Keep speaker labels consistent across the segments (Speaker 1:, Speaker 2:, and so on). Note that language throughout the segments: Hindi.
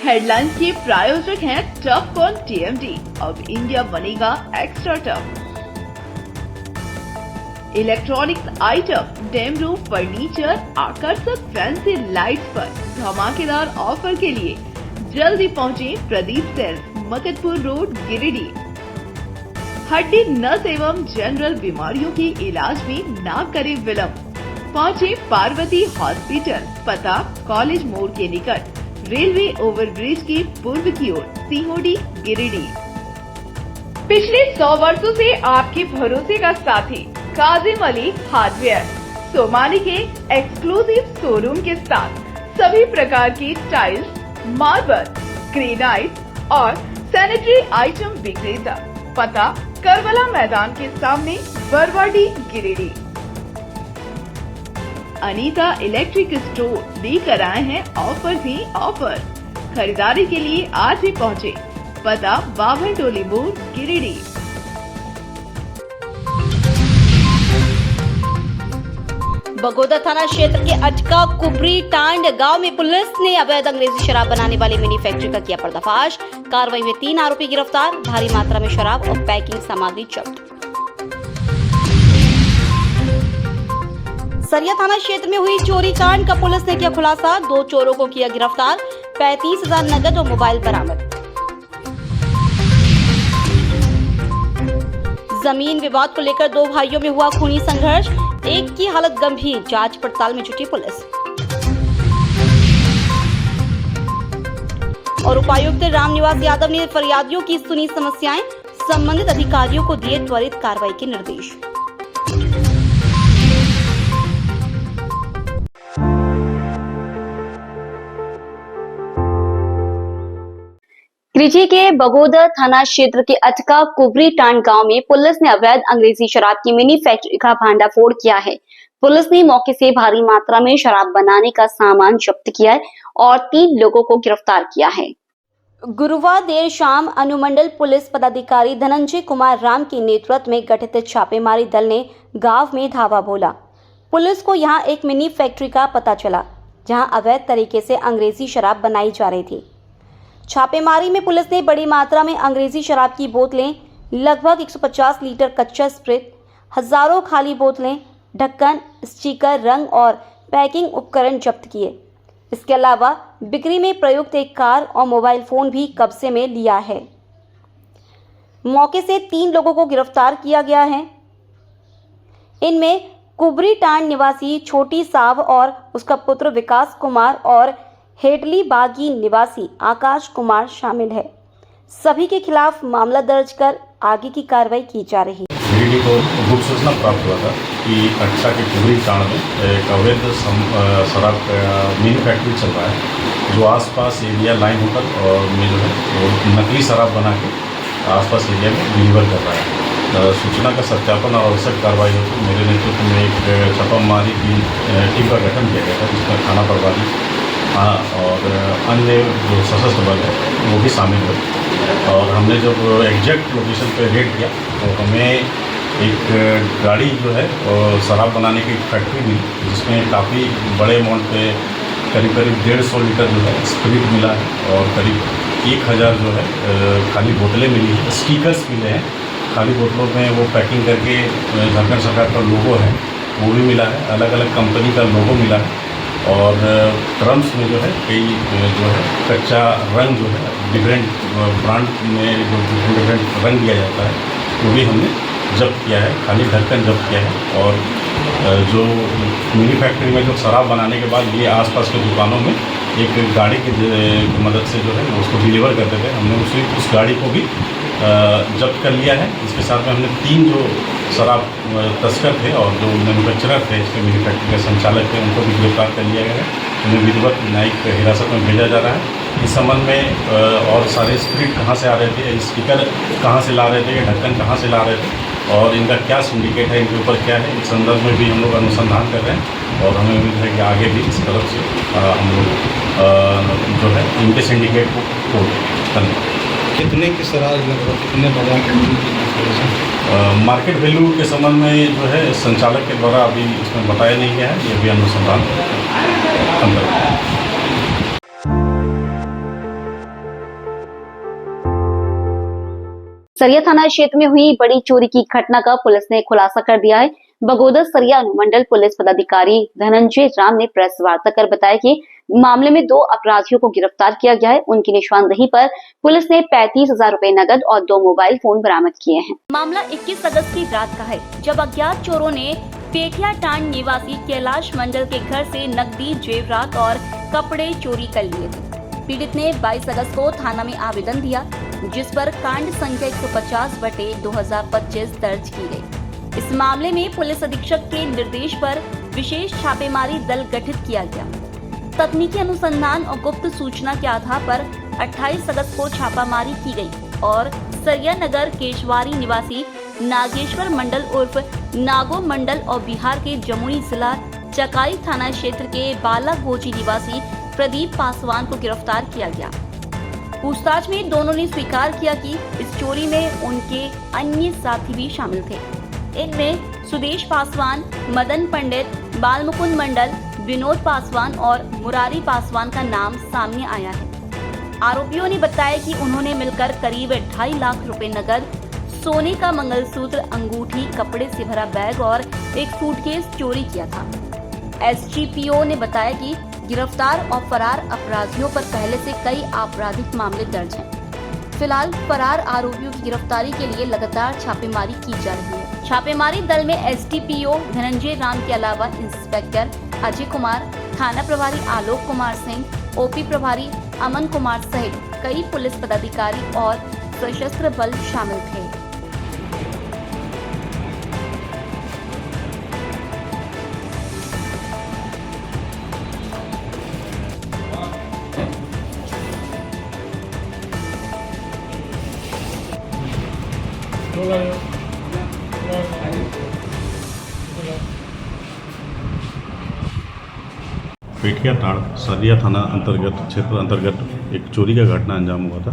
Speaker 1: हेडलाइंस के प्रायोजक हैं टफकॉन टीएमटी। अब इंडिया बनेगा extra tough. Electronics item, dam roof furniture, आकर्षक फैंसी लाइट्स पर धमाकेदार ऑफर के लिए जल्दी पहुंचे प्रदीप सेल्स, मकतपुर रोड, गिरिडीह। हड्डी, नस एवं जनरल बीमारियों के इलाज में ना करे विलंब। पहुंचे पार्वती हॉस्पिटल, पता कॉलेज मोड़ के निकट, रेलवे ओवरब्रिज के पूर्व की ओर, सीहोडी, गिरिडीह। पिछले 100 वर्षों से आपके भरोसे का साथी काजिम अली हार्डवेयर, सोमानी के एक्सक्लूसिव शोरूम के साथ सभी प्रकार की टाइल्स, मार्बल, ग्रेनाइट और सैनिटरी आइटम विक्रेता। पता करबला मैदान के सामने, बरवाडी, गिरिडीह। अनीता इलेक्ट्रिक स्टोर लेकर आए हैं ऑफर ही ऑफर। खरीदारी के लिए आज ही पहुंचे, पता बाभन टोली मोड़, गिरिडीह।
Speaker 2: बगोदर थाना क्षेत्र के अटका कुबरी टांड गांव में पुलिस ने अवैध अंग्रेजी शराब बनाने वाली मिनी फैक्ट्री का किया पर्दाफाश। कार्रवाई में 3 आरोपी गिरफ्तार, भारी मात्रा में शराब और पैकिंग सामग्री जब्त। सरिया थाना क्षेत्र में हुई चोरी कांड का पुलिस ने किया खुलासा, 2 चोरों को किया गिरफ्तार, 35,000 नकद और मोबाइल बरामद। जमीन विवाद को लेकर 2 भाइयों में हुआ खूनी संघर्ष, एक की हालत गंभीर, जांच पड़ताल में जुटी पुलिस। और उपायुक्त रामनिवास यादव ने फरियादियों की सुनी समस्याएं, संबंधित अधिकारियों को दिए त्वरित कार्रवाई के निर्देश। त्रिची के बगोदर थाना क्षेत्र के अटका कुबरी टांड गांव में पुलिस ने अवैध अंग्रेजी शराब की मिनी फैक्ट्री का भांडाफोड़ किया है। पुलिस ने मौके से भारी मात्रा में शराब बनाने का सामान जब्त किया है और 3 लोगों को गिरफ्तार किया है। गुरुवार देर शाम अनुमंडल पुलिस पदाधिकारी धनंजय कुमार राम के नेतृत्व में गठित छापेमारी दल ने गांव में धावा बोला। पुलिस को यहां एक मिनी फैक्ट्री का पता चला, जहां अवैध तरीके से अंग्रेजी शराब बनाई जा रही थी। छापेमारी में पुलिस ने बड़ी मात्रा में अंग्रेजी शराब की बोतलें, लगभग 150 लीटर कच्चा स्प्रिट, हजारों खाली बोतलें, ढक्कन, स्टिकर, रंग और पैकिंग उपकरण जब्त किए। इसके अलावा बिक्री में प्रयुक्त एक कार और मोबाइल फोन भी कब्जे में लिया है। मौके से 3 लोगों को गिरफ्तार किया गया है। इनमें कुबरी टांड निवासी छोटी साव और उसका पुत्र विकास कुमार और हेडली बागी निवासी आकाश कुमार शामिल है। सभी के खिलाफ मामला दर्ज कर आगे की कार्रवाई की जा रही है।
Speaker 3: गिरिडीह को गुप्त सूचना प्राप्त हुआ था कि अटका के कुबरी टांड में एक अवैध शराब मिनी फैक्ट्री चल रहा है, जो आसपास एरिया लाइन होटल और में जो है वो नकली शराब बना के आसपास एरिया में डिलीवर कर रहा है। सूचना का सत्यापन और आवश्यक कार्रवाई होती मेरे नेतृत्व में एक छापामारी टीम का गठन किया गया था, जिसमें थाना प्रभारी और अन्य जो सशस्त्र बल है वो भी शामिल हुए। और हमने जब एग्जैक्ट लोकेशन पे रेड किया तो हमें एक गाड़ी जो है शराब बनाने की फैक्ट्री मिली, जिसमें काफ़ी बड़े अमाउंट पे करीब 150 लीटर जो है स्प्रिट मिला है और करीब 1000 जो है खाली बोतलें मिली हैं। स्टिकर्स मिले हैं, खाली बोतलों में वो पैकिंग करके झारखंड सरकार का लोगो है वो भी मिला है, अलग अलग कंपनी का लोगो मिला है। और ड्रम्स में जो है कई जो है कच्चा रंग जो है डिफरेंट ब्रांड में जो डिफरेंट रंग दिया जाता है वो भी हमने जब्त किया है, खाली ढक्कन जब्त किया है। और जो मिनी फैक्ट्री में जो शराब बनाने के बाद ये आसपास के दुकानों में एक गाड़ी की मदद से जो है उसको डिलीवर करते थे, हमने उस गाड़ी को भी जब्त कर लिया है। इसके साथ में हमने 3 जो शराब तस्कर थे और जो मैन्युफैक्चरर थे, इसके मिनी फैक्ट्री के संचालक थे, उनको भी गिरफ्तार कर लिया गया है। उन्हें विधिवत न्यायिक हिरासत में भेजा जा रहा है। इस संबंध में और सारे स्प्रिट कहाँ से आ रहे थे, स्टिकर कहाँ से ला रहे थे, ढक्कन कहाँ से ला रहे थे और इनका क्या सिंडिकेट है, इनके ऊपर क्या है, इस संदर्भ में भी हम लोग अनुसंधान कर रहे हैं। और हमें उम्मीद है कि आगे भी इस तरफ से हम लोग जो है इनके सिंडिकेट को तोड़ करें।
Speaker 4: कितने की शराब लगभग कितने बाजार के
Speaker 3: मार्केट वैल्यू के संबंध में जो है संचालक के द्वारा अभी इसमें बताया नहीं गया है, ये भी अनुसंधान अंदर।
Speaker 2: सरिया थाना क्षेत्र में हुई बड़ी चोरी की घटना का पुलिस ने खुलासा कर दिया है। बगोदर सरिया अनुमंडल पुलिस पदाधिकारी धनंजय राम ने प्रेस वार्ता कर बताया कि मामले में 2 अपराधियों को गिरफ्तार किया गया है। उनकी निशानदेही पर पुलिस ने 35,000 रुपए नकद और 2 मोबाइल फोन बरामद किए हैं। मामला 21 अगस्त की रात का है, जब अज्ञात चोरों ने पेठिया टांड निवासी कैलाश मंडल के घर से नकदी, जेवरात और कपड़े चोरी कर लिए थे। पीड़ित ने 22 अगस्त को थाना में आवेदन दिया, जिस पर कांड संख्या 150/2025 दर्ज की गई। इस मामले में पुलिस अधीक्षक के निर्देश पर विशेष छापेमारी दल गठित किया गया। तकनीकी अनुसंधान और गुप्त सूचना के आधार पर 28 अगस्त को छापामारी की गई और सरिया नगर केशवारी निवासी नागेश्वर मंडल उर्फ नागो मंडल और बिहार के जमुई जिला चकाई थाना क्षेत्र के बालागोची निवासी प्रदीप पासवान को गिरफ्तार किया गया। पूछताछ में दोनों ने स्वीकार किया कि इस चोरी में उनके अन्य साथी भी शामिल थे। इनमें सुदेश पासवान, मदन पंडित, बालमुकुंद मंडल, विनोद पासवान और मुरारी पासवान का नाम सामने आया है। आरोपियों ने बताया कि उन्होंने मिलकर करीब 2.5 लाख रुपए नकद, सोने का मंगलसूत्र, अंगूठी, कपड़े से भरा बैग और एक सूटकेस चोरी किया था। एसजीपीओ ने बताया कि गिरफ्तार और फरार अपराधियों पर पहले से कई आपराधिक मामले दर्ज हैं। फिलहाल फरार आरोपियों की गिरफ्तारी के लिए लगातार छापेमारी की जा रही है। छापेमारी दल में एसडीपीओ धनंजय राम के अलावा इंस्पेक्टर अजय कुमार, थाना प्रभारी आलोक कुमार सिंह, ओपी प्रभारी अमन कुमार सहित कई पुलिस पदाधिकारी और सशस्त्र बल शामिल थे।
Speaker 3: पेठिया टांड सरिया थाना क्षेत्र अंतर्गत एक चोरी का घटना अंजाम हुआ था।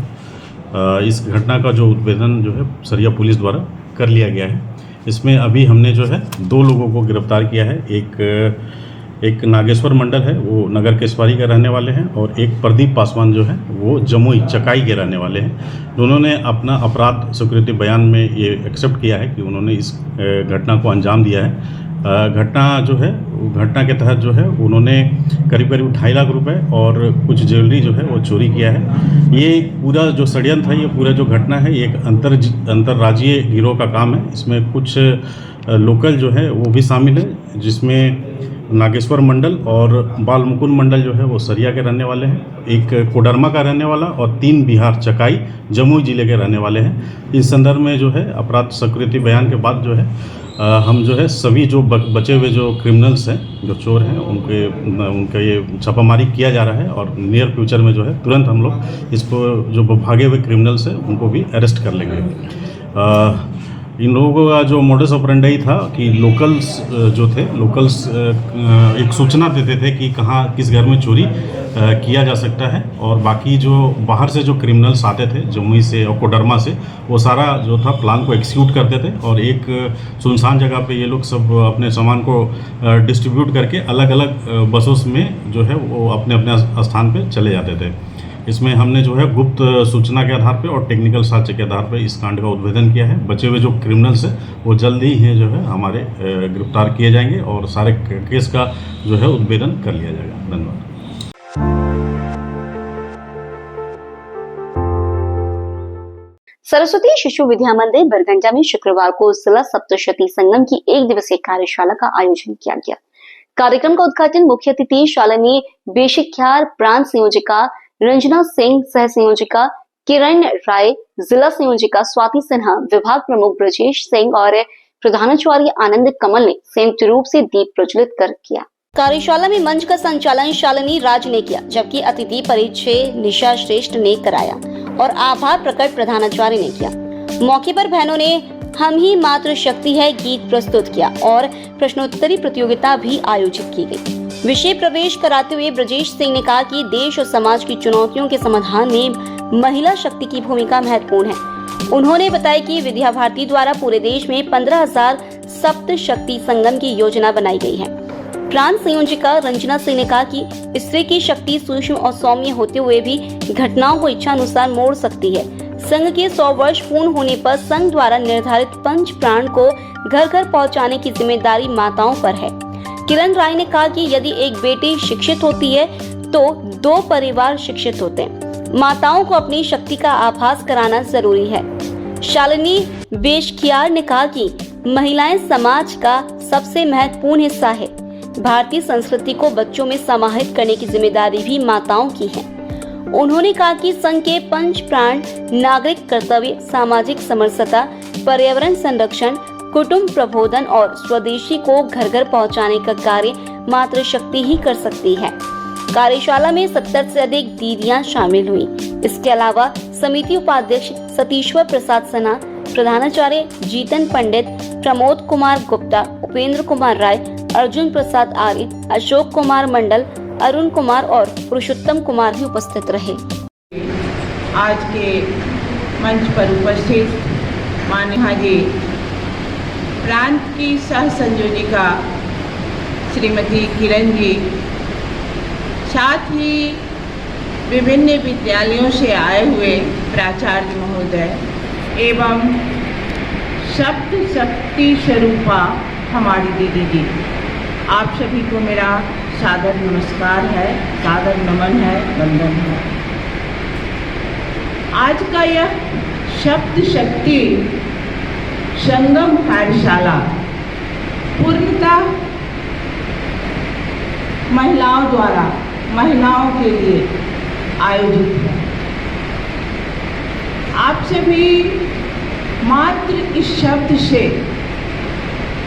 Speaker 3: इस घटना का जो उद्भेदन जो है सरिया पुलिस द्वारा कर लिया गया है। इसमें अभी हमने जो है 2 लोगों को गिरफ्तार किया है। एक नागेश्वर मंडल है, वो नगर केशवारी के रहने वाले हैं, और एक प्रदीप पासवान जो है वो जमुई चकाई के रहने वाले हैं। दोनों ने अपना अपराध स्वीकृति बयान में ये एक्सेप्ट किया है कि उन्होंने इस घटना को अंजाम दिया है। घटना के तहत जो है उन्होंने करीब 2.5 लाख रुपए और कुछ ज्वेलरी जो है वो चोरी किया है। ये पूरा जो षड्यंत्र है, ये पूरा जो घटना है, ये एक अंतर्राज्यीय गिरोह का काम है। इसमें कुछ लोकल जो है वो भी शामिल है, जिसमें नागेश्वर मंडल और बालमुकुंद मंडल जो है वो सरिया के रहने वाले हैं, एक कोडरमा का रहने वाला और 3 बिहार चकाई जमुई जिले के रहने वाले हैं। इस संदर्भ में जो है अपराध स्वीकृति बयान के बाद जो है हम जो है सभी जो बचे हुए जो क्रिमिनल्स हैं, जो चोर हैं, उनका ये छापामारी किया जा रहा है और नियर फ्यूचर में जो है तुरंत हम लोग इसको जो भागे हुए क्रिमिनल्स हैं उनको भी अरेस्ट कर लेंगे। इन लोगों का जो मोडस ऑपरेंडी था कि लोकल्स एक सूचना देते थे कि कहाँ किस घर में चोरी किया जा सकता है, और बाकी जो बाहर से जो क्रिमिनल्स आते थे जमुई से और कोडरमा से, वो सारा जो था प्लान को एक्सिक्यूट करते थे और एक सुनसान जगह पे ये लोग सब अपने सामान को डिस्ट्रीब्यूट करके अलग अलग बसों में जो है वो अपने अपने स्थान पे चले जाते थे। इसमें हमने जो है गुप्त सूचना के आधार पे और टेक्निकल साक्ष्य के आधार पे इस कांड का उद्भेदन किया है। बचे हुए जो क्रिमिनल्स हैं वो जल्द ही हैं जो है हमारे गिरफ्तार किए जाएंगे और सारे केस का जो है उद्भेदन कर लिया जाएगा। धन्यवाद।
Speaker 2: सरस्वती शिशु विद्या मंदिर बरगंजा में शुक्रवार को जिला सप्तशती संगम की 1 दिवसीय कार्यशाला का आयोजन किया गया। कार्यक्रम का उद्घाटन मुख्य अतिथि शालिनी बेशिख्यार, प्रांत संयोजिका रंजना सिंह, सह संयोजिका किरण राय, जिला संयोजिका स्वाति सिन्हा, विभाग प्रमुख ब्रजेश सिंह और प्रधानाचार्य आनंद कमल ने संयुक्त रूप से दीप प्रज्वलित कर किया। कार्यशाला में मंच का संचालन शालिनी राज ने किया, जबकि अतिथि परिचय निशा श्रेष्ठ ने कराया और आभार प्रकट प्रधानाचार्य ने किया। मौके पर बहनों ने हम ही मात्र शक्ति है गीत प्रस्तुत किया और प्रश्नोत्तरी प्रतियोगिता भी आयोजित की गई। विषय प्रवेश कराते हुए ब्रजेश सिंह ने कहा कि देश और समाज की चुनौतियों के समाधान में महिला शक्ति की भूमिका महत्वपूर्ण है। उन्होंने बताया कि विद्या भारती द्वारा पूरे देश में 15,000 सप्त शक्ति संगम की योजना बनाई गई है। प्रांत संयोजिका रंजना सिंह ने कहा कि स्त्री की शक्ति सूक्ष्म और सौम्य होते हुए भी घटनाओं को इच्छा अनुसार मोड़ सकती है। संघ के 100 वर्ष पूर्ण होने पर संघ द्वारा निर्धारित पंच प्राण को घर घर पहुंचाने की जिम्मेदारी माताओं पर है। किरण राय ने कहा कि यदि एक बेटी शिक्षित होती है तो 2 परिवार शिक्षित होते हैं। माताओं को अपनी शक्ति का आभास कराना जरूरी है। शालिनी बेशकियार ने कहा कि महिलाएं समाज का सबसे महत्वपूर्ण हिस्सा है। भारतीय संस्कृति को बच्चों में समाहित करने की जिम्मेदारी भी माताओं की है। उन्होंने कहा कि संघ के पंच प्राण नागरिक कर्तव्य, सामाजिक समरसता, पर्यावरण संरक्षण, कुटुंब प्रबोधन और स्वदेशी को घर घर पहुंचाने का कार्य मातृशक्ति ही कर सकती है। कार्यशाला में 70 से अधिक दीदियां शामिल हुई। इसके अलावा समिति उपाध्यक्ष सतीश्वर प्रसाद सना, प्रधानाचार्य जीतन पंडित, प्रमोद कुमार गुप्ता, उपेंद्र कुमार राय, अर्जुन प्रसाद आर्य, अशोक कुमार मंडल, अरुण कुमार और पुरुषोत्तम कुमार भी उपस्थित रहे।
Speaker 5: आज के मंच पर उपस्थित माननीय हाजी प्रांत की सह संयोजिका श्रीमती किरण जी, साथ ही विभिन्न विद्यालयों से आए हुए प्राचार्य महोदय एवं शब्द शक्ति स्वरूपा हमारी दीदी जी, आप सभी को मेरा सादर नमस्कार है, सादर नमन है, वंदन है। आज का यह शब्द शक्ति संगम कार्यशाला पूर्णतः महिलाओं द्वारा महिलाओं के लिए आयोजित है। आप सभी मात्र इस शब्द से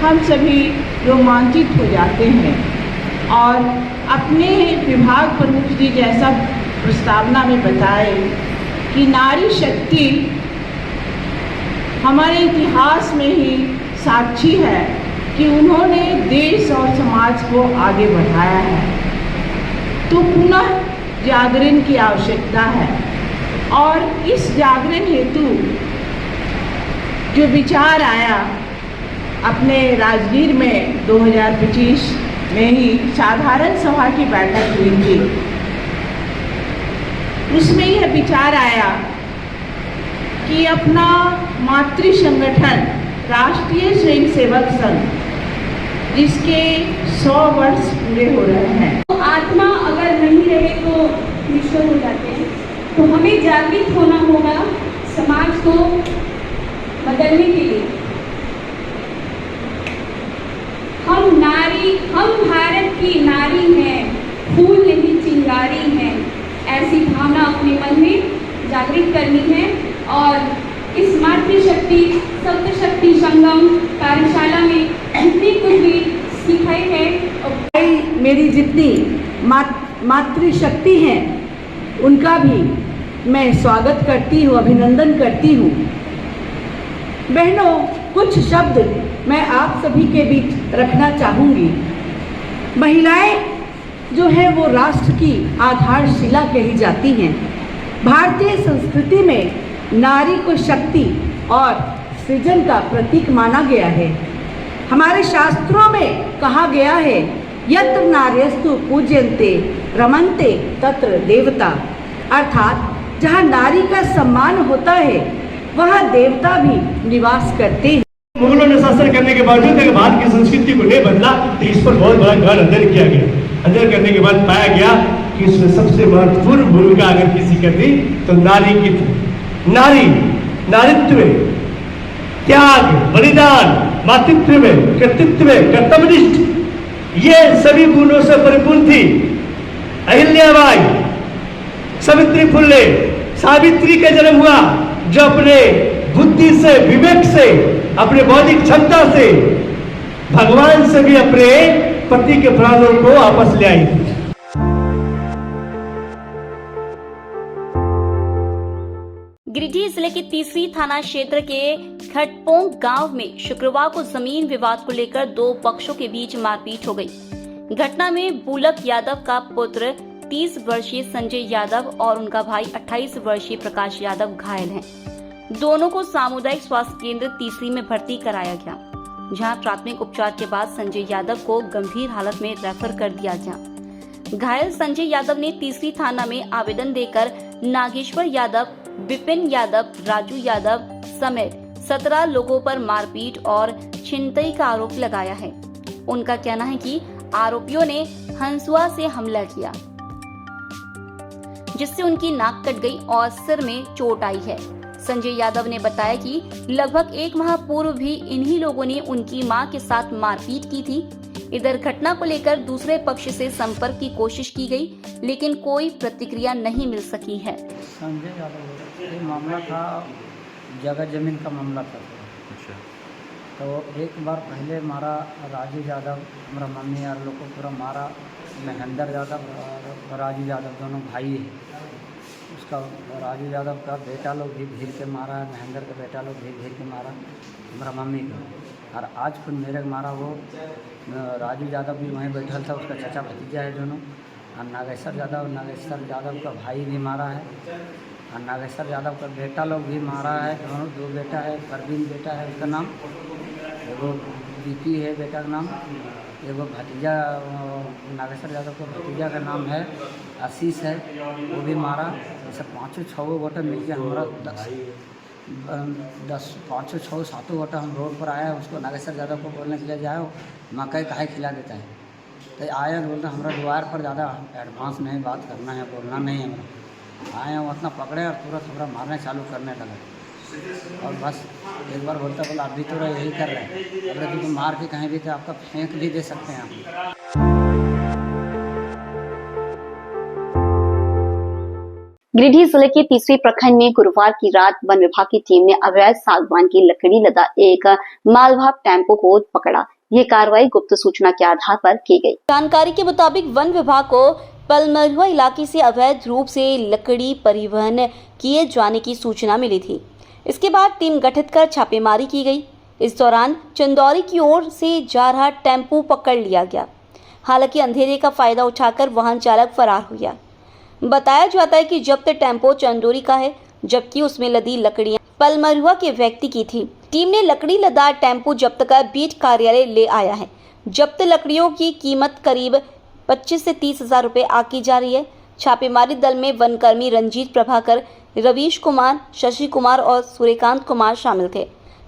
Speaker 5: हम सभी रोमांचित हो जाते हैं और अपने विभाग प्रमुख जी जैसा प्रस्तावना में बताए कि नारी शक्ति हमारे इतिहास में ही साक्षी है कि उन्होंने देश और समाज को आगे बढ़ाया है, तो पुनः जागरण की आवश्यकता है। और इस जागरण हेतु जो विचार आया अपने राजगीर में 2025 में ही साधारण सभा की बैठक हुई थी, उसमें यह विचार आया कि अपना मातृ संगठन राष्ट्रीय स्वयंसेवक संघ, जिसके 100 वर्ष पूरे हो रहे हैं,
Speaker 6: तो आत्मा अगर नहीं रहे तो निश्चल हो जाते हैं। तो हमें जागृत होना होगा समाज को बदलने के लिए। हम भारत की नारी हैं, फूल नहीं चिंगारी हैं, ऐसी भावना अपने मन में जागृत करनी है। और इस मातृशक्ति सप्तशक्ति संगम कार्यशाला में जितनी कुछ भी सिखाई है,
Speaker 7: मेरी जितनी मातृशक्ति हैं उनका भी मैं स्वागत करती हूँ, अभिनंदन करती हूँ। बहनों, कुछ शब्द मैं आप सभी के बीच रखना चाहूँगी। महिलाएं जो है वो राष्ट्र की आधारशिला कही जाती हैं। भारतीय संस्कृति में नारी को शक्ति और सृजन का प्रतीक माना गया है। हमारे शास्त्रों में कहा गया है, यत्र नार्यस्तु पूज्यन्ते रमन्ते तत्र देवता, अर्थात जहाँ नारी का सम्मान होता है वहाँ देवता भी निवास करते हैं।
Speaker 8: मुगलों ने शासन करने के बावजूद अगर भारत की संस्कृति को नहीं बदला तो इस पर बहुत बड़ा गहन अध्ययन किया गया। अध्ययन करने के बाद पाया गया कि इसमें सबसे महत्वपूर्ण भूमिका अगर किसी की थी तो नारी की थी। नारित्व, त्याग, बलिदान, मातृत्व में, कर्तृत्व में, कर्तव्यनिष्ठ, ये सभी गुणों से परिपूर्ण थी। अहिल्याबाई, सावित्री फुले, सावित्री का जन्म हुआ जो अपने बुद्धि से, विवेक से, अपने बौद्धिक क्षमता से भगवान से भी अपने पति के प्राणों को वापस ले आई थी।
Speaker 2: गिरिडीह जिले के तीसरी थाना क्षेत्र के खटपोंग गांव में शुक्रवार को जमीन विवाद को लेकर 2 पक्षों के बीच मारपीट हो गई। घटना में बुलक यादव का पुत्र 30 वर्षीय संजय यादव और उनका भाई 28 वर्षीय प्रकाश यादव घायल हैं। दोनों को सामुदायिक स्वास्थ्य केंद्र तीसरी में भर्ती कराया गया, जहां प्राथमिक उपचार के बाद संजय यादव को गंभीर हालत में रेफर कर दिया गया। घायल संजय यादव ने तीसरी थाना में आवेदन देकर नागेश्वर यादव विपिन यादव, राजू यादव समेत 17 लोगों पर मारपीट और छिनतई का आरोप लगाया है। उनका कहना है कि आरोपियों ने हंसुआ से हमला किया, जिससे उनकी नाक कट गई और सिर में चोट आई है। संजय यादव ने बताया कि लगभग 1 माह पूर्व भी इन्हीं लोगों ने उनकी मां के साथ मारपीट की थी। इधर घटना को लेकर दूसरे पक्ष से संपर्क की कोशिश की गई, लेकिन कोई प्रतिक्रिया नहीं मिल सकी है।
Speaker 9: संजय यादव, ये मामला था जगह जमीन का मामला था।
Speaker 3: अच्छा।
Speaker 9: तो एक बार पहले मारा राजू यादव, हमारा मम्मी यार लोग को पूरा मारा। महेंद्र यादव और राजू यादव दोनों भाई है। उसका राजू यादव का बेटा लोग भी भीड़ के मारा है, महेंद्र का बेटा लोग भी भीड़ के मारा हमारा मम्मी को। और आज खुद मेरे को मारा वो राजू यादव भी वहीं बैठा था, उसका चाचा भतीजा है दोनों। और नागेश्वर यादव का भाई भी मारा है, और नागेश्वर यादव का बेटा लोग भी मारा है। दोनों 2 बेटा है, परवीन बेटा है उसका नाम, एगो बीपी है बेटा का नाम, एगो भतीजा नागेश्वर यादव का भतीजा का नाम है आशीष है, वो भी मारा। ऐसे 5-6 गोटा मिलकर हमारा 5-6-7 गोटा हम रोड पर आया। उसको नागेश्वर यादव को बोलने के लिए जाओ मकई काहे खिला देता है, तो आया बोलते हमारा द्वार पर ज़्यादा एडवांस नहीं बात करना है, बोलना नहीं है हमारा। आए वो उतना पकड़े और तुरंत हमारा मारने चालू करने लगा। और बस एक बार बोला अभी तो यही कर रहे हैं, अगर तुम मार के कहीं भी तो आपका फेंक भी दे सकते हैं आप।
Speaker 2: गिरिडीह जिले के तीसरे प्रखंड में गुरुवार की रात वन विभाग की टीम ने अवैध सागवान की लकड़ी लदा एक मालवाहक टेम्पो को पकड़ा। ये कार्रवाई गुप्त सूचना के आधार पर की गई। जानकारी के मुताबिक वन विभाग को पलमरुआ इलाके से अवैध रूप से लकड़ी परिवहन किए जाने की सूचना मिली थी। इसके बाद टीम गठित कर छापेमारी की गई। इस दौरान चंदौरी की ओर से जा रहा टेम्पो पकड़ लिया गया। हालांकि अंधेरे का फायदा उठाकर वाहन चालक फरार हो गया। बताया जाता है कि जब्त टेम्पो चंदौरी का है, जबकि उसमें लदी लकड़ियां पलमरुआ के व्यक्ति की थी। टीम ने लकड़ी लदा टेम्पो जब्त कर बीट कार्यालय ले आया है। जब्त लकड़ियों की कीमत करीब 25 से 30 हजार रुपए आकी जा रही है। छापेमारी दल में वनकर्मी रंजीत प्रभाकर, रवीश कुमार, शशि कुमार और सूर्यकांत कुमार शामिल थे।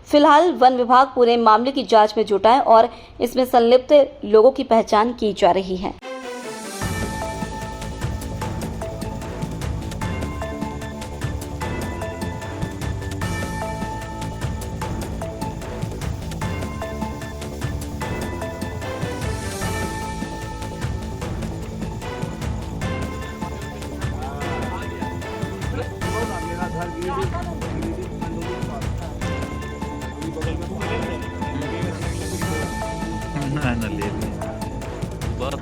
Speaker 2: फिलहाल वन विभाग पूरे मामले की जांच में जुटा है और इसमें संलिप्त लोगों की पहचान की जा रही है।
Speaker 10: ना ले बहुत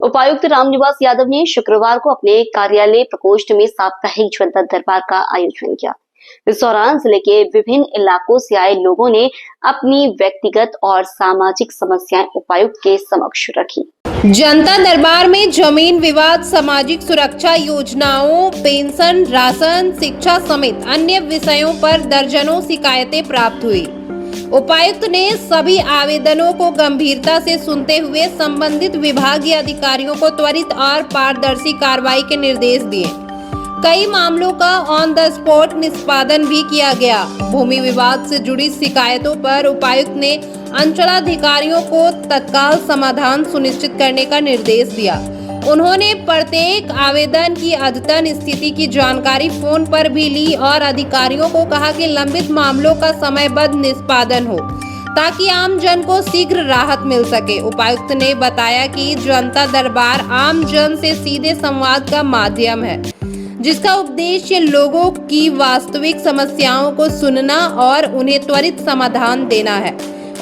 Speaker 2: उपायुक्त रामनिवास यादव ने शुक्रवार को अपने कार्यालय प्रकोष्ठ में साप्ताहिक जनता दरबार का आयोजन किया। इस दौरान जिले के विभिन्न इलाकों से आए लोगों ने अपनी व्यक्तिगत और सामाजिक समस्याएं उपायुक्त के समक्ष रखी।
Speaker 11: जनता दरबार में जमीन विवाद, सामाजिक सुरक्षा योजनाओं, पेंशन, राशन, शिक्षा समेत अन्य विषयों पर दर्जनों शिकायतें प्राप्त हुई। उपायुक्त ने सभी आवेदनों को गंभीरता से सुनते हुए संबंधित विभागीय अधिकारियों को त्वरित और पारदर्शी कार्रवाई के निर्देश दिए। कई मामलों का ऑन द स्पॉट निष्पादन भी किया गया। भूमि विवाद से जुड़ी शिकायतों पर उपायुक्त ने अंचलाधिकारियों को तत्काल समाधान सुनिश्चित करने का निर्देश दिया। उन्होंने प्रत्येक आवेदन की अद्यतन स्थिति की जानकारी फोन पर भी ली और अधिकारियों को कहा कि लंबित मामलों का समयबद्ध निष्पादन हो ताकि आम जन को शीघ्र राहत मिल सके। उपायुक्त ने बताया कि जनता दरबार आम जन से सीधे संवाद का माध्यम है, जिसका उद्देश्य लोगों की वास्तविक समस्याओं को सुनना और उन्हें त्वरित समाधान देना है।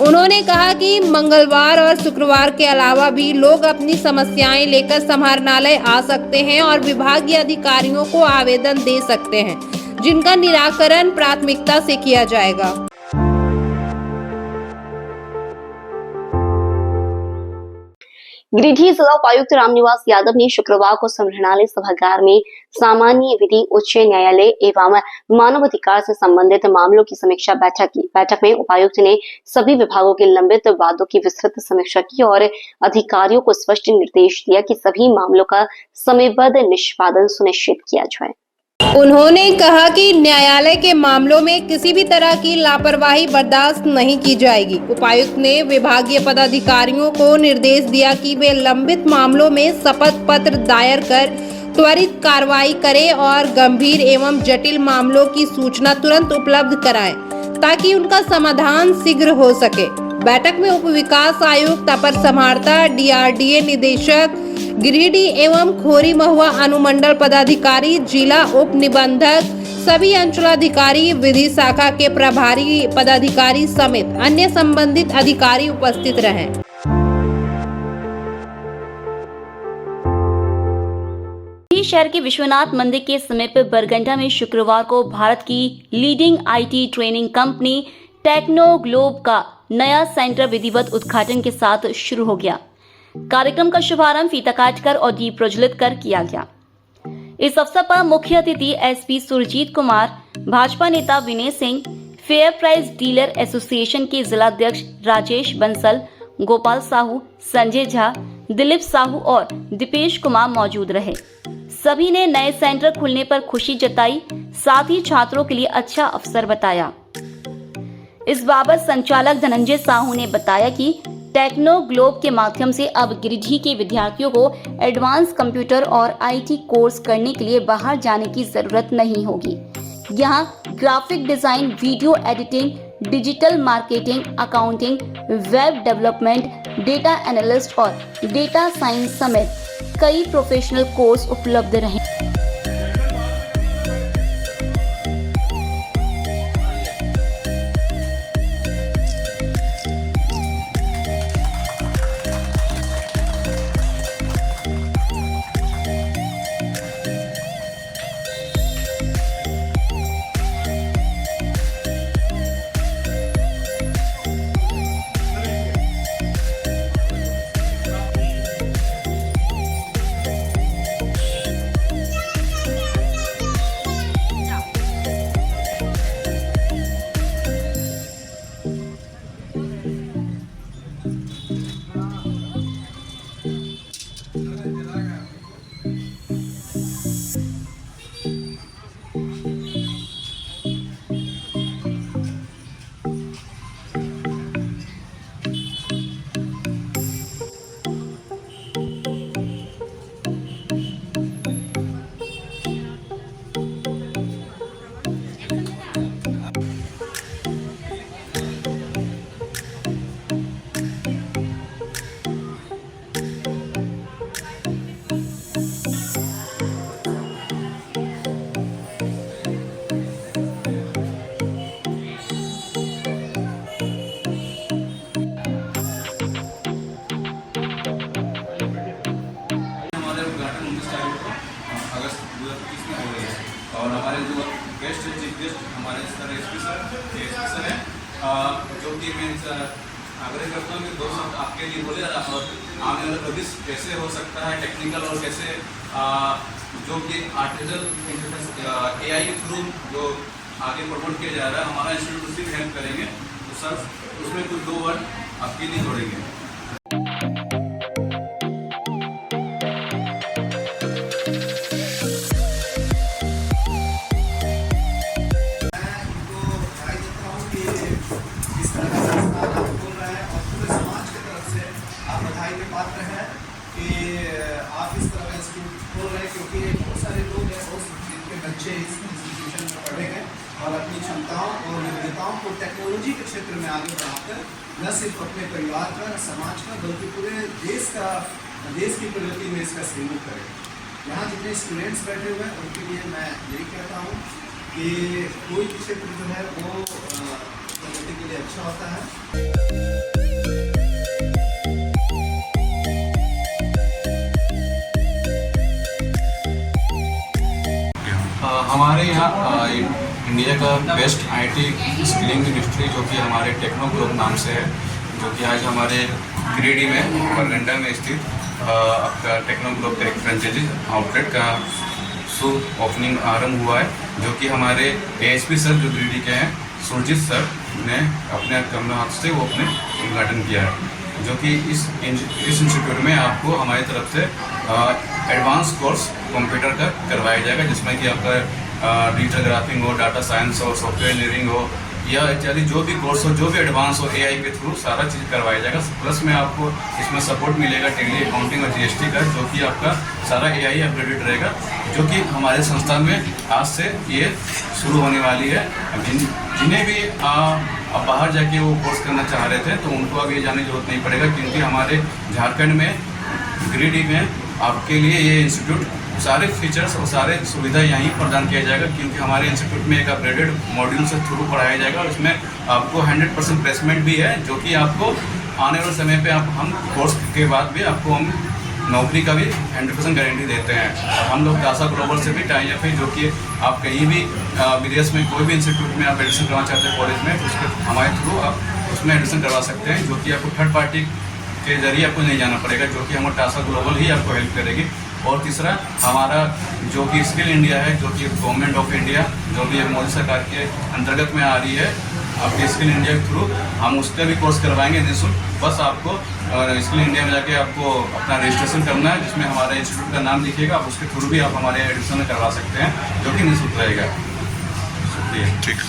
Speaker 11: उन्होंने कहा कि मंगलवार और शुक्रवार के अलावा भी लोग अपनी समस्याएं लेकर समाहरणालय आ सकते हैं और विभागीय अधिकारियों को आवेदन दे सकते हैं, जिनका निराकरण प्राथमिकता से किया जाएगा।
Speaker 2: गिरिडीह जिला उपायुक्त रामनिवास यादव ने शुक्रवार को समाहरणालय सभागार में सामान्य विधि उच्च न्यायालय एवं मानवाधिकार से संबंधित मामलों की समीक्षा बैठक की। बैठक में उपायुक्त ने सभी विभागों के लंबित वादों की विस्तृत समीक्षा की और अधिकारियों को स्पष्ट निर्देश दिया कि सभी मामलों का समयबद्ध निष्पादन सुनिश्चित किया जाए।
Speaker 11: उन्होंने कहा कि न्यायालय के मामलों में किसी भी तरह की लापरवाही बर्दाश्त नहीं की जाएगी। उपायुक्त ने विभागीय पदाधिकारियों को निर्देश दिया कि वे लंबित मामलों में शपथ पत्र दायर कर त्वरित कार्रवाई करें और गंभीर एवं जटिल मामलों की सूचना तुरंत उपलब्ध कराएं, ताकि उनका समाधान शीघ्र हो सके। बैठक में उप विकास आयुक्त, अपर समाहर्ता, DRDA निदेशक गिरिडीह एवं खोरी महुआ अनुमंडल पदाधिकारी, जिला उप निबंधक, सभी अंचलाधिकारी, विधि शाखा के प्रभारी पदाधिकारी समेत अन्य संबंधित अधिकारी उपस्थित रहे।
Speaker 2: शहर के विश्वनाथ मंदिर के समीप बरगंडा में शुक्रवार को भारत की leading IT training company Techno Globe का नया सेंटर विधिवत उद्घाटन के साथ शुरू हो गया। कार्यक्रम का शुभारंभ फीता काटकर और दीप प्रज्वलित कर किया गया। इस अवसर पर मुख्य अतिथि SP सुरजीत कुमार, भाजपा नेता Vinay Singh, fair price dealer association के जिलाध्यक्ष राजेश बंसल, गोपाल साहू, संजय झा, दिलीप साहू और दीपेश कुमार मौजूद रहे। सभी ने नए सेंटर खुलने पर खुशी जताई, साथ ही छात्रों के लिए अच्छा अवसर बताया। इस बाबत संचालक धनंजय साहू ने बताया कि टेक्नो ग्लोब के माध्यम से अब गिरिडीह के विद्यार्थियों को एडवांस कंप्यूटर और IT कोर्स करने के लिए बाहर जाने की जरूरत नहीं होगी। यहाँ graphic design, video editing, digital marketing, accounting, web development, data analyst और डेटा साइंस समेत कई प्रोफेशनल कोर्स उपलब्ध रहे।
Speaker 12: और हमारे जो गेस्ट है, चीफ गेस्ट हमारे सर एसपी सर हैं, जो कि मैं आग्रह करता हूँ कि 2 शब्द आपके लिए बोले और आने वाला भविष्य कैसे हो सकता है टेक्निकल और कैसे जो कि आर्टिफिशियल इंटेलिजेंस AI के थ्रू जो आगे प्रमोट किया जा रहा है, हमारा इंस्टीट्यूट उसी में हेल्प करेंगे। तो सर उसमें कुछ 2 वर्ड आपके लिए जोड़ेंगे।
Speaker 13: पात्र है कि आप इस तरह का इंस्टीट्यूट खोल रहे हैं, क्योंकि बहुत सारे लोग हैं, बहुत जिनके बच्चे इस इंस्टीट्यूशन में पढ़े हैं और अपनी क्षमताओं और योग्यताओं को टेक्नोलॉजी के क्षेत्र में आगे बढ़ाकर न सिर्फ अपने परिवार का, न समाज का, बल्कि पूरे देश की प्रगति में इसका सहयोग करें। यहाँ जितने स्टूडेंट्स बैठे हुए हैं उनके लिए मैं यही कहता हूँ कि कोई भी क्षेत्र जो है वो प्रगति के लिए अच्छा होता है।
Speaker 12: हमारे यहाँ इंडिया का बेस्ट आईटी स्किलिंग इंडस्ट्री जो कि हमारे टेक्नो ग्लोब नाम से है, जो कि आज हमारे गिरिडीह में बरगंडा में स्थित आपका टेक्नो ग्लोब का एक फ्रेंचाइजी आउटलेट का शुभ ओपनिंग आरंभ हुआ है, जो कि हमारे एएसपी सर जो गिरिडीह के हैं सुरजीत सर ने अपने कमरे हाथ से वो अपने उद्घाटन किया है, जो कि इस इंस्टीट्यूट में आपको हमारी तरफ से एडवांस कोर्स कंप्यूटर का करवाया जाएगा, जिसमें कि आपका डिजिटल ग्राफिंग हो, डाटा साइंस हो, सॉफ्टवेयर इंजीनियरिंग हो या इत्यादि जो भी कोर्स हो, जो भी एडवांस हो, एआई के थ्रू सारा चीज़ करवाया जाएगा। प्लस में आपको इसमें सपोर्ट मिलेगा टैली, अकाउंटिंग और जीएसटी का, जो कि आपका सारा एआई अपडेटेड रहेगा, जो कि हमारे संस्थान में आज से ये शुरू होने वाली है। जिन्हें भी अब बाहर जाके वो कोर्स करना चाह रहे थे तो उनको अब ये जाने की जरूरत नहीं पड़ेगा, क्योंकि हमारे झारखंड में गिरिडीह में आपके लिए ये इंस्टीट्यूट सारे फीचर्स और सारे सुविधा यहीं प्रदान किया जाएगा, क्योंकि हमारे इंस्टीट्यूट में एक अपग्रेडेड मॉड्यूल से थ्रू पढ़ाया जाएगा और इसमें आपको 100% प्लेसमेंट भी है, जो कि आपको आने वाले समय पे हम कोर्स के बाद भी आपको हम नौकरी का भी 100% गारंटी देते हैं। हम लोग टासा ग्लोबल से भी टाई अप है, जो कि आप कहीं भी विदेश में कोई भी इंस्टीट्यूट में आप एडमिशन करवाना चाहते हैं कॉलेज में, तो उसके हमारे थ्रू आप उसमें एडमिशन करवा सकते हैं, जो कि आपको थर्ड पार्टी के जरिए आपको नहीं जाना पड़ेगा, जो कि हमारा टासा ग्लोबल ही आपको हेल्प करेगी। और तीसरा हमारा जो कि स्किल इंडिया है, जो कि गवर्नमेंट ऑफ इंडिया जो भी मोदी सरकार के अंतर्गत में आ रही है, आपके स्किल इंडिया के थ्रू हम उसका भी कोर्स करवाएंगे निःशुल्क। बस आपको स्किल इंडिया में जाके आपको अपना रजिस्ट्रेशन करना है, जिसमें हमारे इंस्टीट्यूट का नाम लिखिएगा, आप उसके थ्रू भी आप हमारे एडमिशन करवा सकते हैं, जो कि निःशुल्क रहेगा। शुक्रिया। ठीक।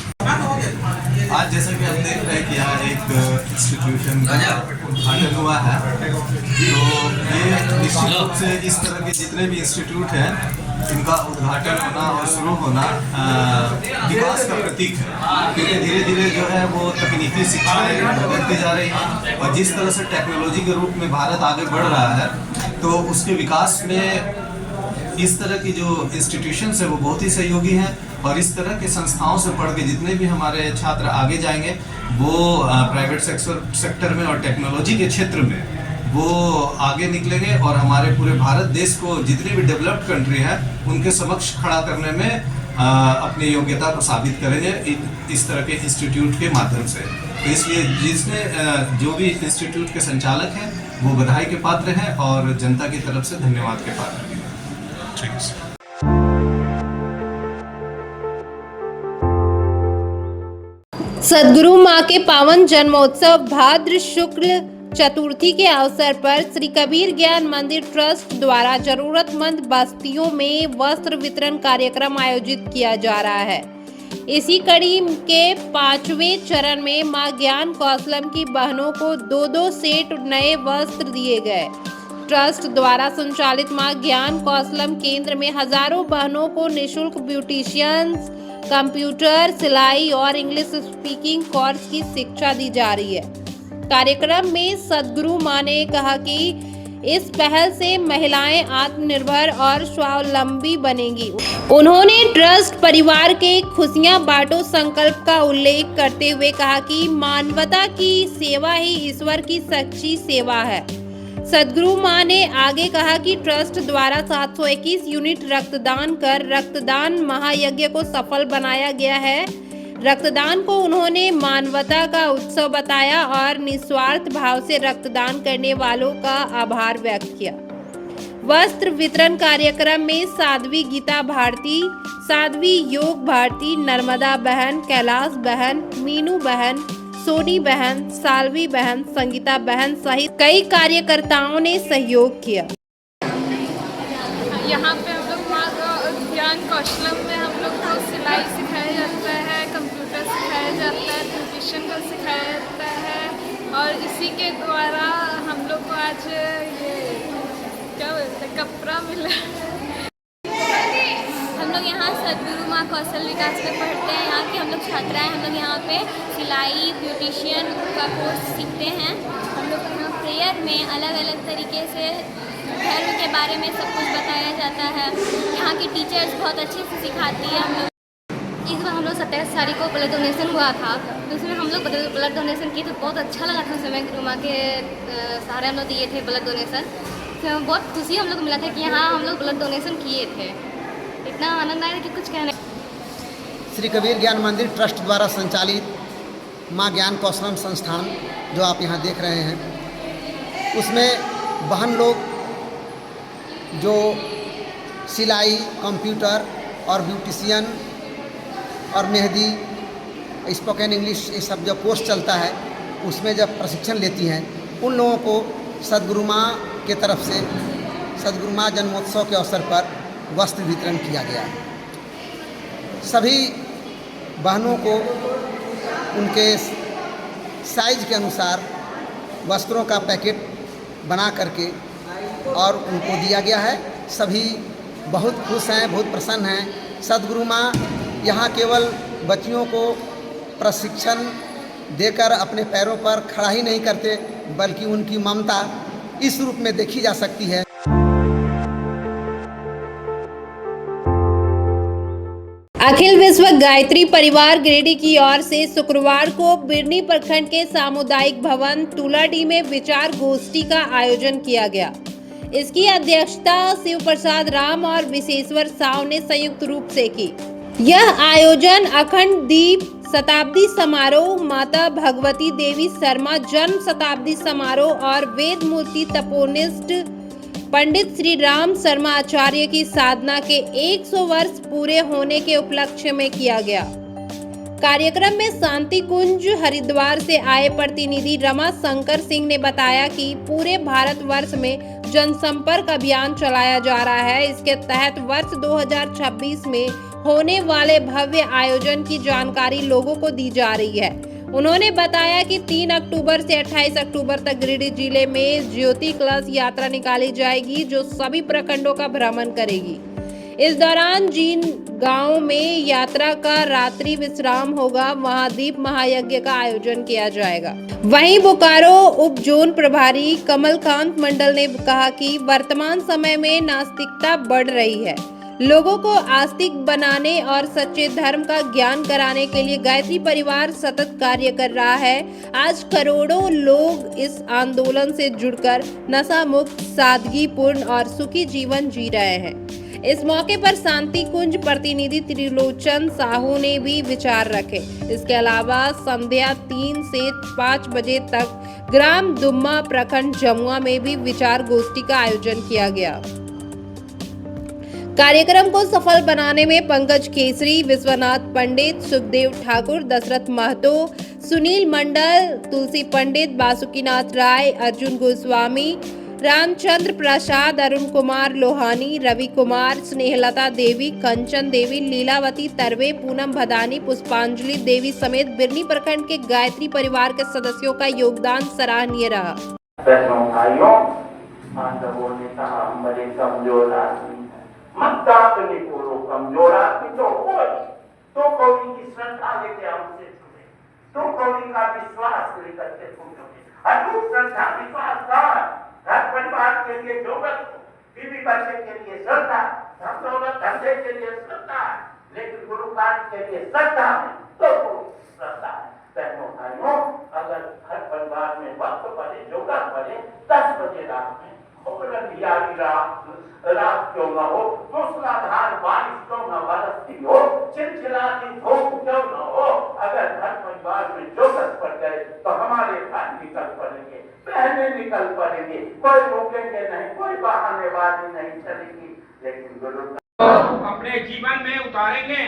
Speaker 13: आज जैसा कि हम देख रहे हैं कि यहाँ एक इंस्टीट्यूशन का उद्घाटन हुआ है, तो ये निश्चित रूप से इस तरह के जितने भी इंस्टीट्यूट हैं इनका उद्घाटन होना और शुरू होना विकास का प्रतीक है, क्योंकि धीरे धीरे जो है वो तकनीकी शिक्षाएँ बदलती जा रही हैं और जिस तरह से टेक्नोलॉजी के रूप में भारत आगे बढ़ रहा है, तो उसके विकास में इस तरह की जो इंस्टीट्यूशंस है वो बहुत ही सहयोगी हैं। और इस तरह के संस्थाओं से पढ़ के जितने भी हमारे छात्र आगे जाएंगे वो प्राइवेट सेक्टर में और टेक्नोलॉजी के क्षेत्र में वो आगे निकलेंगे और हमारे पूरे भारत देश को जितनी भी डेवलप्ड कंट्री है उनके समक्ष खड़ा करने में अपनी योग्यता को साबित करेंगे इस तरह के इंस्टीट्यूट के माध्यम से। तो इसलिए जिसने जो भी इंस्टीट्यूट के संचालक हैं वो बधाई के पात्र हैं और जनता की तरफ से धन्यवाद के पात्र हैं।
Speaker 11: सद्गुरु मां के पावन जन्मोत्सव भाद्र शुक्ल चतुर्थी के अवसर पर श्री कबीर ज्ञान मंदिर ट्रस्ट द्वारा जरूरतमंद बस्तियों में वस्त्र वितरण कार्यक्रम आयोजित किया जा रहा है। इसी कड़ी के 5वें चरण में मां ज्ञान कौशलम की बहनों को 2-2 सेट नए वस्त्र दिए गए। ट्रस्ट द्वारा संचालित मां ज्ञान कौशलम केंद्र में हजारों बहनों को निःशुल्क ब्यूटिशियंस, कंप्यूटर, सिलाई और इंग्लिश स्पीकिंग कोर्स की शिक्षा दी जा रही है। कार्यक्रम में सद्गुरु मां ने कहा कि इस पहल से महिलाएं आत्मनिर्भर और स्वावलंबी बनेंगी। उन्होंने ट्रस्ट परिवार के खुशियां बांटो संकल्प का उल्लेख करते हुए कहा कि मानवता की सेवा ही ईश्वर की सच्ची सेवा है। सद्गुरु मां ने आगे कहा कि ट्रस्ट द्वारा 721 यूनिट रक्तदान कर रक्तदान महायज्ञ को सफल बनाया गया है। रक्तदान को उन्होंने मानवता का उत्सव बताया और निस्वार्थ भाव से रक्तदान करने वालों का आभार व्यक्त किया। वस्त्र वितरण कार्यक्रम में साध्वी गीता भारती, साध्वी योग भारती, नर्मदा बहन, कैलाश बहन, मीनू बहन, सोनी बहन, सालवी बहन, संगीता बहन सहित कई कार्यकर्ताओं ने सहयोग किया।
Speaker 6: यहाँ पे हम लोग मां ज्ञान कौशलम में हम लोग को सिलाई सिखाया जाता है, कंप्यूटर सिखाया जाता है, ब्यूटिशियन को सिखाया जाता है और इसी के द्वारा हम लोग को आज ये क्या बोलते हैं कपड़ा मिला।
Speaker 14: हम लोग यहाँ सद्गुरु मां कौशल विकास में पढ़ते हैं। यहाँ के हम लोग छात्रा हैं। हम लोग यहाँ पे सिलाई, ब्यूटिशियन का कोर्स सीखते हैं। हम लोग यहाँ प्रेयर में अलग अलग तरीके से धर्म के बारे में सब कुछ बताया जाता है। यहाँ की टीचर्स बहुत अच्छे से सिखाती है हम लोग। इस बार हम लोग 27 तारीख को ब्लड डोनेशन हुआ था, तो उसमें हम लोग ब्लड डोनेशन किए तो बहुत अच्छा लगा था। उस समय गुरुमा के सहारे हम लोग दिए थे ब्लड डोनेशन, तो बहुत खुशी हम लोग को मिला था कि हाँ हम लोग ब्लड डोनेशन किए थे। इतना आनंद आया कि कुछ कहने।
Speaker 15: श्री कबीर ज्ञान मंदिर ट्रस्ट द्वारा संचालित माँ ज्ञान कौशलम संस्थान जो आप यहाँ देख रहे हैं, उसमें बहन लोग जो सिलाई, कंप्यूटर और ब्यूटिशियन और मेहंदी, स्पोकन इंग्लिश, ये सब जो कोर्स चलता है उसमें जब प्रशिक्षण लेती हैं, उन लोगों को सद्गुरु माँ के तरफ से सद्गुरु माँ जन्मोत्सव के अवसर पर वस्त्र वितरण किया गया। सभी बहनों को उनके साइज के अनुसार वस्त्रों का पैकेट बना करके और उनको दिया गया है। सभी बहुत खुश हैं, बहुत प्रसन्न हैं। सद्गुरु माँ यहाँ केवल बच्चियों को प्रशिक्षण देकर अपने पैरों पर खड़ा ही नहीं करते, बल्कि उनकी ममता इस रूप में देखी जा सकती है।
Speaker 11: अखिल विश्व गायत्री परिवार गिरिडीह की ओर से शुक्रवार को बिरनी प्रखंड के सामुदायिक भवन तुलाडी में विचार गोष्ठी का आयोजन किया गया। इसकी अध्यक्षता शिव प्रसाद राम और विशेश्वर साव ने संयुक्त रूप से की। यह आयोजन अखंड दीप शताब्दी समारोह, माता भगवती देवी शर्मा जन्म शताब्दी समारोह और वेद मूर्ति तपोनिष्ठ पंडित श्री राम शर्मा आचार्य की साधना के 100 वर्ष पूरे होने के उपलक्ष्य में किया गया। कार्यक्रम में शांति कुंज हरिद्वार से आए प्रतिनिधि रमा शंकर सिंह ने बताया कि पूरे भारतवर्ष में जनसंपर्क अभियान चलाया जा रहा है। इसके तहत वर्ष 2026 में होने वाले भव्य आयोजन की जानकारी लोगों को दी जा रही है। उन्होंने बताया कि 3 अक्टूबर से 28 अक्टूबर तक गिरिडीह जिले में ज्योति कलश यात्रा निकाली जाएगी, जो सभी प्रखंडों का भ्रमण करेगी। इस दौरान जिन गांवों में यात्रा का रात्रि विश्राम होगा, वहां दीप महायज्ञ का आयोजन किया जाएगा। वहीं बोकारो उप जोन प्रभारी कमलकांत मंडल ने कहा कि वर्तमान समय में नास्तिकता बढ़ रही है। लोगों को आस्तिक बनाने और सच्चे धर्म का ज्ञान कराने के लिए गायत्री परिवार सतत कार्य कर रहा है। आज करोड़ों लोग इस आंदोलन से जुड़कर नशा मुक्त, सादगीपूर्ण और सुखी जीवन जी रहे हैं। इस मौके पर शांति कुंज प्रतिनिधि त्रिलोचन साहू ने भी विचार रखे। इसके अलावा संध्या 3 से 5 बजे तक ग्राम दुम्मा प्रखंड जमुआ में भी विचार गोष्ठी का आयोजन किया गया। कार्यक्रम को सफल बनाने में पंकज केसरी, विश्वनाथ पंडित, सुखदेव ठाकुर, दशरथ महतो, सुनील मंडल, तुलसी पंडित, बासुकीनाथ राय, अर्जुन गोस्वामी, रामचंद्र प्रसाद, अरुण कुमार लोहानी, रवि कुमार, स्नेहलता देवी, कंचन देवी, लीलावती तरवे, पूनम भदानी, पुष्पांजलि देवी समेत बिरनी प्रखंड के गायत्री परिवार के सदस्यों का योगदान सराहनीय रहा।
Speaker 16: मतदातनी पूर्व कमजोर आदमी तो कौड़ी की श्रद्धा लेके हमसे जुड़े, तो कौड़ी का विश्वास लेकर के तुम जुड़े। अटूट श्रद्धा विश्वास का घर परिवार के लिए जरूरत, बीवी बच्चे के लिए श्रद्धा, धन दौलत धंधे के लिए श्रद्धा, लेकिन गुरु कार्य के लिए श्रद्धा है तो श्रद्धा है। बहनों भाइयों, अगर घर परिवार में वक्त पड़े, योगा पड़े, 10 बजे रात में रात क्यों न हो, मूसलाधार बारिश क्यों न बरसती हो, चिलचिलाती धूप क्यों न हो, अगर घर परिवार में जोगत पड़ गए तो हमारे भाई निकल पड़ेंगे, बहनें निकल पड़ेंगे, कोई रोकेंगे नहीं, कोई बहानेबाजी नहीं चलेगी। लेकिन गुरु
Speaker 17: अपने जीवन में उतारेंगे,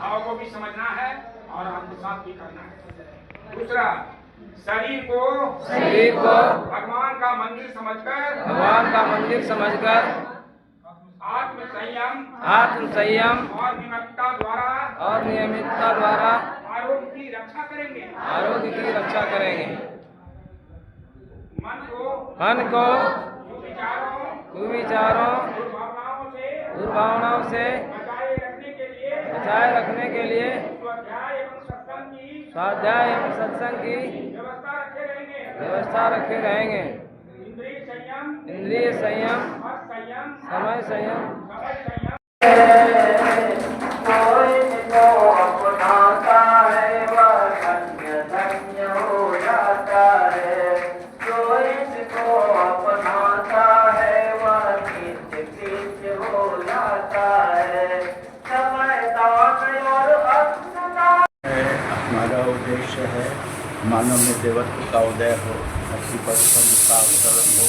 Speaker 17: भाव को भी समझना है और आत्मसात भी करना है। दूसरा, शरीर को भगवान का मंदिर समझकर आत्म संयम और नियमितता द्वारा आरोग्य की रक्षा करेंगे। मन को कुविचारों दुर्भावनाओं से बचाए रखने के लिए स्वाध्याय एवं सत्संग की व्यवस्था रखे रहेंगे। इंद्रिय संयम संयम
Speaker 9: समय संयम
Speaker 16: कोई को अपनाता है वह धन्य धन्य हो जाता है, कोई को अपनाता है वह नीच नीच हो जाता है। समयदान और अपना
Speaker 18: हमारा उद्देश्य है मानव में देवत्व का उदय हो, धरती पर संत का अवतरण हो,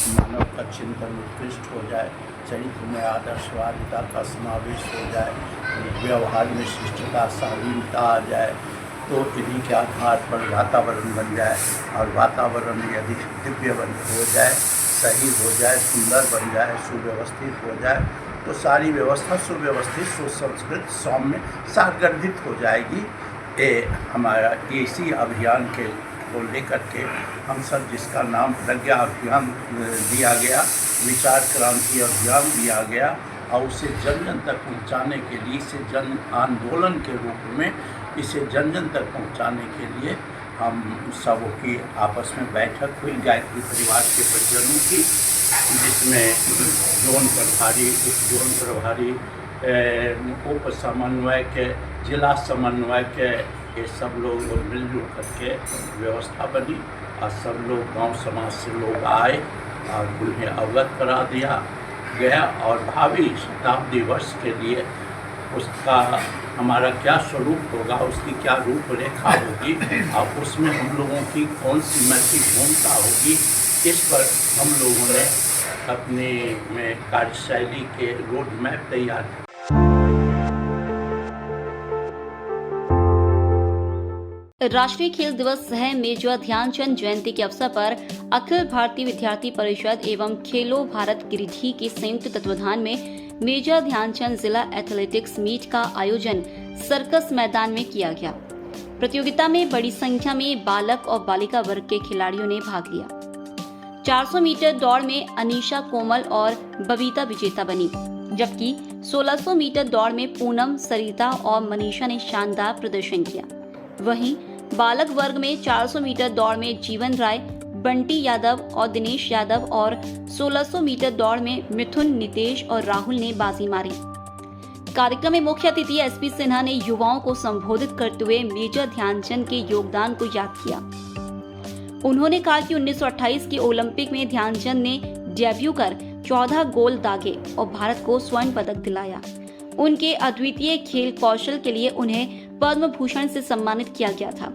Speaker 18: मानव का चिंतन उत्कृष्ट हो जाए, चरित्र में आदर्शवादिता का समावेश हो जाए, व्यवहार में शिष्टता शालीनता आ जाए, तो इन्हीं के आधार पर वातावरण बन जाए और वातावरण यदि दिव्य हो जाए, सही हो जाए, सुंदर बन जाए, सुव्यवस्थित हो जाए, तो सारी व्यवस्था सुव्यवस्थित सुसंस्कृत सौम्य सागर्भित हो जाएगी। ये हमारा इसी अभियान के को लेकर के हम सब जिसका नाम प्रज्ञा अभियान दिया गया, विचार क्रांति अभियान दिया गया, और उसे जन जन तक पहुंचाने के लिए, इसे जन आंदोलन के रूप में इसे जन जन तक पहुंचाने के लिए हम सबों की आपस में बैठक हुई, गायत्री परिवार के परिजनों की, जिसमें जोन प्रभारी, उप जोन प्रभारी, उप समन्वयक, जिला समन्वयक, ये सब लोग मिलजुल करके व्यवस्था बनी और सब लोग गांव समाज से लोग आए और उन्हें अवगत करा दिया गया और भावी शताब्दी वर्ष के लिए उसका हमारा क्या स्वरूप होगा, उसकी क्या रूपरेखा होगी और उसमें हम लोगों की कौन सी नैतिक भूमिका होगी, इस पर हम लोगों ने अपने में कार्यशैली के रोड मैप तैयार किया।
Speaker 2: राष्ट्रीय खेल दिवस सह मेजर ध्यानचंद जयंती के अवसर पर अखिल भारतीय विद्यार्थी परिषद एवं खेलो भारत गिरिडीह के संयुक्त तत्वाधान में मेजर ध्यानचंद जिला एथलेटिक्स मीट का आयोजन सर्कस मैदान में किया गया। प्रतियोगिता में बड़ी संख्या में बालक और बालिका वर्ग के खिलाड़ियों ने भाग लिया। 400 मीटर दौड़ में अनीशा कोमल और बबीता विजेता बनी, जबकि 1600 मीटर दौड़ में पूनम, सरिता और मनीषा ने शानदार प्रदर्शन किया। वहीं बालक वर्ग में 400 मीटर दौड़ में जीवन राय, बंटी यादव और दिनेश यादव और 1600 मीटर दौड़ में मिथुन, नितेश और राहुल ने बाजी मारी। कार्यक्रम में मुख्य अतिथि एसपी सिन्हा ने युवाओं को संबोधित करते हुए मेजर ध्यानचंद के योगदान को याद किया। उन्होंने कहा कि 1928 के ओलंपिक में ध्यानचंद ने डेब्यू कर 14 गोल दागे और भारत को स्वर्ण पदक दिलाया। उनके अद्वितीय खेल कौशल के लिए उन्हें पद्म भूषण से सम्मानित किया गया था।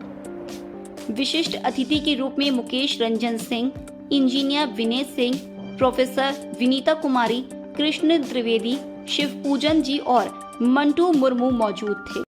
Speaker 2: विशिष्ट अतिथि के रूप में मुकेश रंजन सिंह, इंजीनियर विनय सिंह, प्रोफेसर विनीता कुमारी, कृष्ण द्विवेदी, शिव पूजन जी और मंटू मुर्मू मौजूद थे।